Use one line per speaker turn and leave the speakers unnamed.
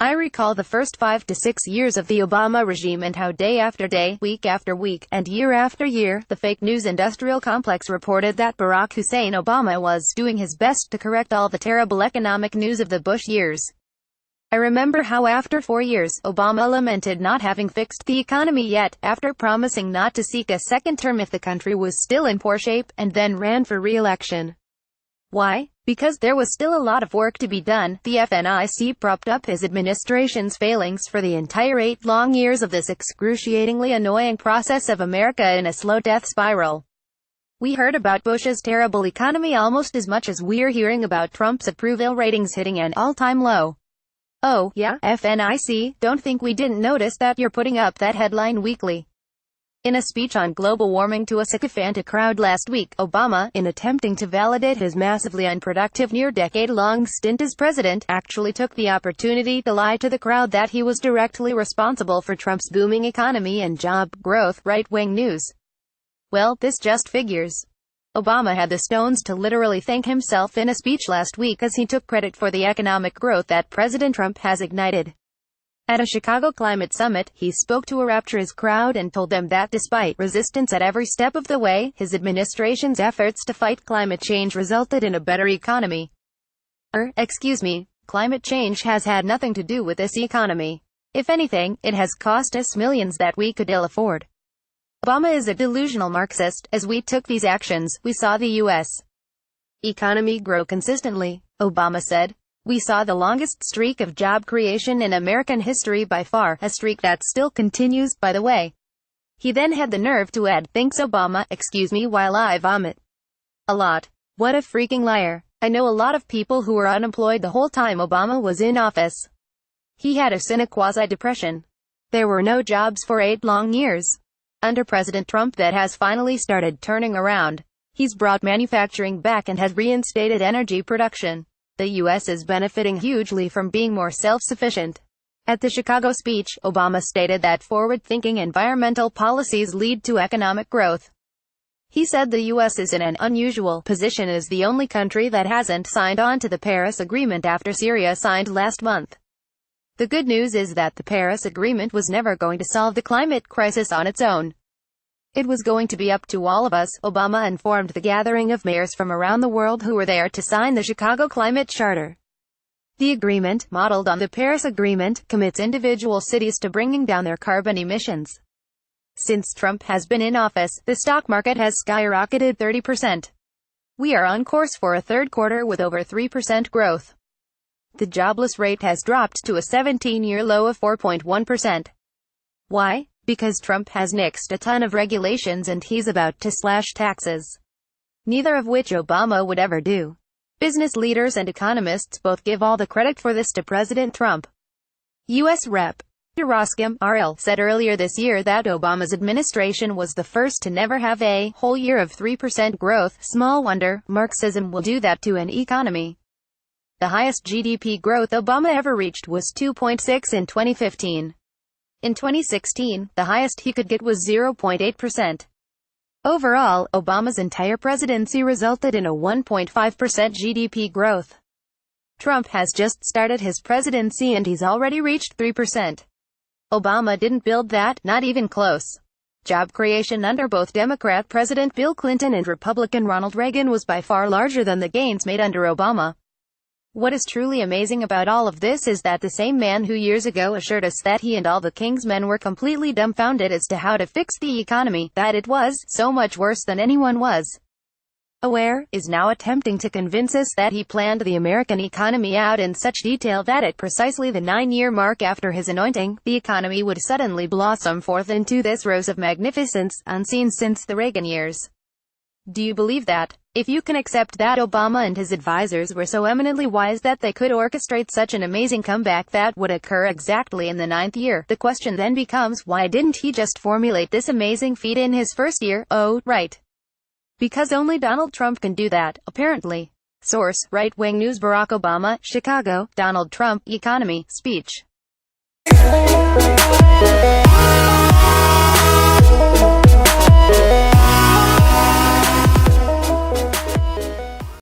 I recall the first 5 to 6 years of the Obama regime and how day after day, week after week, and year after year, the fake news industrial complex reported that Barack Hussein Obama was doing his best to correct all the terrible economic news of the Bush years. I remember how after 4 years, Obama lamented not having fixed the economy yet, after promising not to seek a second term if the country was still in poor shape, and then ran for re-election. Why? Because there was still a lot of work to be done. The FNIC propped up his administration's failings for the entire 8 long years of this excruciatingly annoying process of America in a slow death spiral. We heard about Bush's terrible economy almost as much as we're hearing about Trump's approval ratings hitting an all-time low. Oh, yeah, FNIC, don't think we didn't notice that you're putting up that headline weekly. In a speech on global warming to a sycophantic crowd last week, Obama, in attempting to validate his massively unproductive near-decade-long stint as president, actually took the opportunity to lie to the crowd that he was directly responsible for Trump's booming economy and job growth. Right-wing news. Well, this just figures. Obama had the stones to literally thank himself in a speech last week as he took credit for the economic growth that President Trump has ignited. At a Chicago climate summit, he spoke to a rapturous crowd and told them that despite resistance at every step of the way, his administration's efforts to fight climate change resulted in a better economy. Excuse me, climate change has had nothing to do with this economy. If anything, it has cost us millions that we could ill afford. Obama is a delusional Marxist. As we took these actions, we saw the U.S. economy grow consistently, Obama said. We saw the longest streak of job creation in American history by far, a streak that still continues, by the way. He then had the nerve to add, thanks Obama, excuse me while I vomit. A lot. What a freaking liar. I know a lot of people who were unemployed the whole time Obama was in office. He had a quasi-depression. There were no jobs for 8 long years. Under President Trump that has finally started turning around. He's brought manufacturing back and has reinstated energy production. The U.S. is benefiting hugely from being more self-sufficient. At the Chicago speech, Obama stated that forward-thinking environmental policies lead to economic growth. He said the U.S. is in an unusual position as the only country that hasn't signed on to the Paris Agreement after Syria signed last month. The good news is that the Paris Agreement was never going to solve the climate crisis on its own. It was going to be up to all of us, Obama informed the gathering of mayors from around the world who were there to sign the Chicago Climate Charter. The agreement, modeled on the Paris Agreement, commits individual cities to bringing down their carbon emissions. Since Trump has been in office, the stock market has skyrocketed 30%. We are on course for a third quarter with over 3% growth. The jobless rate has dropped to a 17-year low of 4.1%. Why? Because Trump has nixed a ton of regulations and he's about to slash taxes. Neither of which Obama would ever do. Business leaders and economists both give all the credit for this to President Trump. U.S. Rep. Roscom, R.L., said earlier this year that Obama's administration was the first to never have a whole year of 3% growth. Small wonder, Marxism will do that to an economy. The highest GDP growth Obama ever reached was 2.6 in 2015. In 2016, the highest he could get was 0.8%. Overall, Obama's entire presidency resulted in a 1.5% GDP growth. Trump has just started his presidency and he's already reached 3%. Obama didn't build that, not even close. Job creation under both Democrat President Bill Clinton and Republican Ronald Reagan was by far larger than the gains made under Obama. What is truly amazing about all of this is that the same man who years ago assured us that he and all the King's men were completely dumbfounded as to how to fix the economy, that it was so much worse than anyone was aware, is now attempting to convince us that he planned the American economy out in such detail that at precisely the 9-year mark after his anointing, the economy would suddenly blossom forth into this rose of magnificence, unseen since the Reagan years. Do you believe that? If you can accept that Obama and his advisors were so eminently wise that they could orchestrate such an amazing comeback that would occur exactly in the 9th year, the question then becomes, why didn't he just formulate this amazing feat in his first year? Oh, right. Because only Donald Trump can do that, apparently. Source, Right-Wing News. Barack Obama, Chicago, Donald Trump, Economy, Speech.